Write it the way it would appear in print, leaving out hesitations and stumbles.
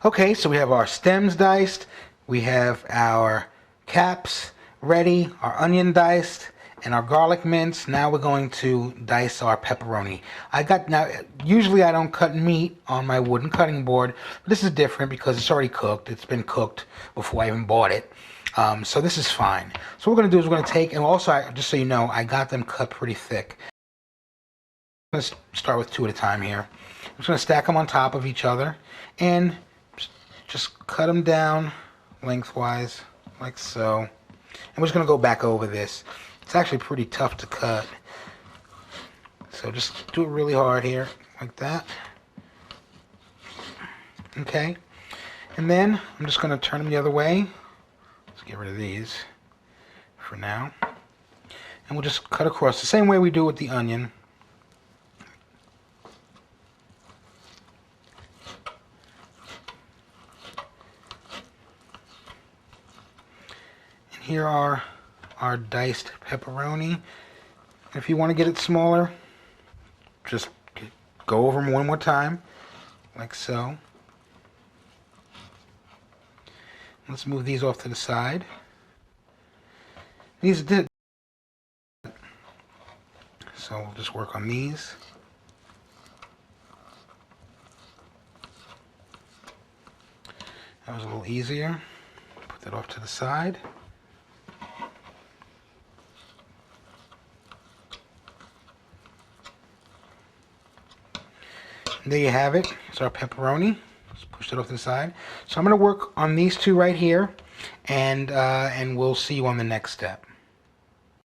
Okay, so we have our stems diced, we have our caps ready, our onion diced, and our garlic mince. Now we're going to dice our pepperoni. Usually I don't cut meat on my wooden cutting board, but this is different because it's already cooked. It's been cooked before I even bought it. So this is fine. So what we're going to do is we're going to take, and also, just so you know, I got them cut pretty thick. I'm going to start with 2 at a time here. I'm just going to stack them on top of each other and just cut them down lengthwise, like so. And we're just going to go back over this. It's actually pretty tough to cut. So just do it really hard here, like that. Okay. And then I'm just going to turn them the other way. Let's get rid of these for now. And we'll just cut across the same way we do with the onion. And here are our diced pepperoni. If you want to get it smaller, just go over them one more time, like so. Let's move these off to the side. These did. So we'll just work on these. That was a little easier. Put that off to the side. And there you have it. It's our pepperoni. Just push it off to the side. So I'm going to work on these two right here, and we'll see you on the next step.